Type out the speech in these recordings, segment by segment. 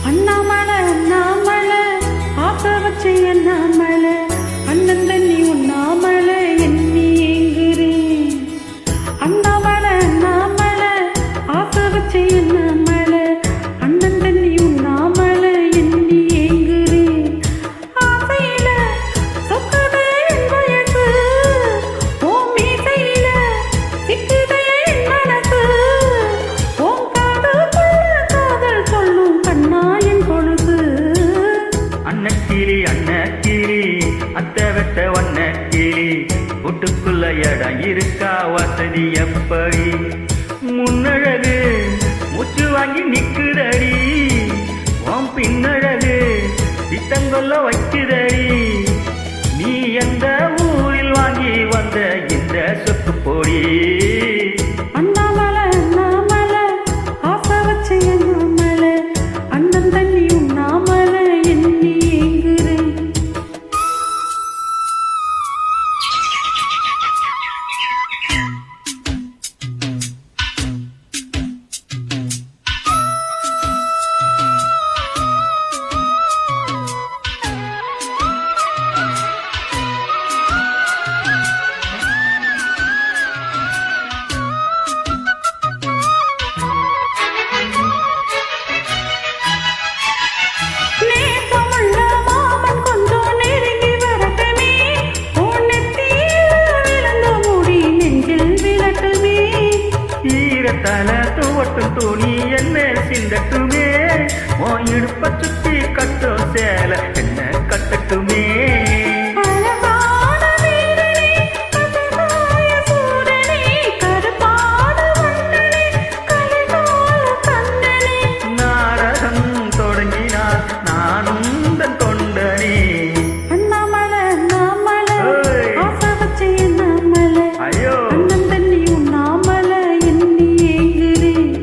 அண்ணாமலை அண்ணாமலை ஆசை வச்சு அண்ணாமலை அண்ணன் தண்ணி உண்ணாமலை எண்ணி ஏங்குறேன். அண்ணாமலை அண்ணாமலை ஆசை வச்சு அண்ணாமலை அண்ணன் தண்ணி உண்ணாமலை எண்ணி ஏங்குறேன். ஆசையில சொக்குதே என் வயசு, உன் மீசையில சிக்குதே என் மனசு, உன் காதுக்குள்ள காதல் சொல்லும் கண்ணா என் கொலுசு. அன்னக்கிளி அன்னக்கிளி அத்தை வெட்ட வண்ணக்கிளி வீட்டுக்குள்ள இடம் இருக்கா வசதி எப்படி? முன்னழகு மூச்சு வாங்கி நிக்குதடி, உன் பின்னழகு சித்தங்கொல்ல வைக்குதடி. நீ எந்த ஊரில் வாங்கி வந்த இந்த சொத்து பொடி? அண்ணாமலை அண்ணாமலை ஆசை வச்சு அண்ணாமலை அண்ணன் தண்ணி உண்ணாமலை எண்ணி ஏங்குறேன். நேசமுள்ள மாமன் கொஞ்சம் நெருங்கி வரட்டுமே, உன் நெத்தியில் விழுந்த முடி நெஞ்சில் விழட்டுமே. ஈரத்தால துவட்டும் துணி என்ன சிந்தட்டுமே, உன் இடுப்ப சுத்தி கட்டும் சேலை என்ன கட்டட்டுமே. அழகான வீரனே, கசகாய சூரனே, கருப்பான வண்ணனே, கலிகால கண்ணனே. நாடகம் தொடங்கினால் நானும் தன் தொண்டனே. அண்ணாமலை அண்ணாமலை ஓய். ஆசை வச்சு அண்ணாமலை ஐயோ அண்ணன் தண்ணி உண்ணாமலை எண்ணி ஏங்குறேன்.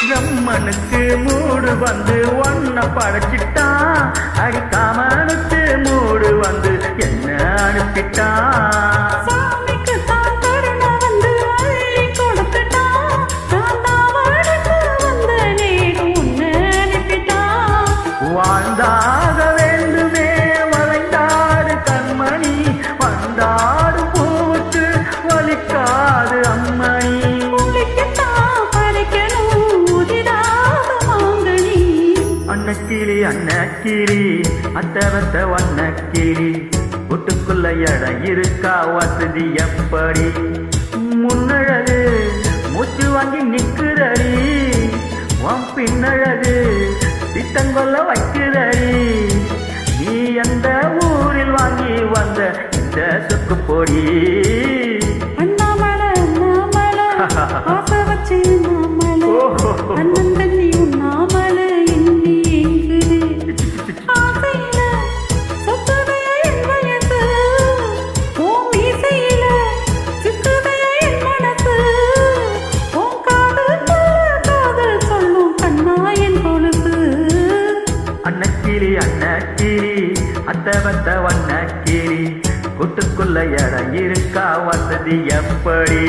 பிரம்மனுக்கு மூடு வந்து ஒன்ன படைச்சிட்டான், அடிக்காமனுக்கு மூடு வந்து என்ன அனுப்பிட்டான். சாமிக்கு தான் கருணை வந்து அள்ளி கொடுத்துட்டான், நான் தாவடுக்கு வந்த நேரம் உன்னை அனுப்பிட்டான். வாழ்ந்தாக வேண்டுமே வளைந்தாடு கண்மணி, வந்தாடு பூவுக்கு வலிக்காது அம்மணி. உனக்குத்தான் படைக்கணும் உதிராத மாங்கனி. அன்னக்கிளி அன்னக்கிளி அத்தை வெட்ட வண்ணக்கிளி வீட்டுக்குள்ள இடம் இருக்கா வசதி எப்படி? முன்னழகு மூச்சு வாங்கி நிக்குதடி, உன் பின்னழகு சித்தங்கொல்ல வைக்குதடி. நீ எந்த ஊரில் வாங்கி வந்த இந்த சொக்கு பொடி? அண்ணாமலை அண்ணாமலை ஆசை வச்சு அண்ணாமலை அண்ணன் தண்ணி உண்ணாமலை எண்ணி ஏங்குறேன். ஆசையில சொத்துதே என் வயசு, உன் மீசையில சிக்குதே என் மனசு, உன் காதுக்குள்ள காதல் சொல்லும் கண்ணா என் கொலுசு. அன்னக்கிளி அன்னக்கிளி அத்தை வெட்ட வண்ணக்கிளி வீட்டுக்குள்ள இடம் இருக்கா வசதி எப்படி?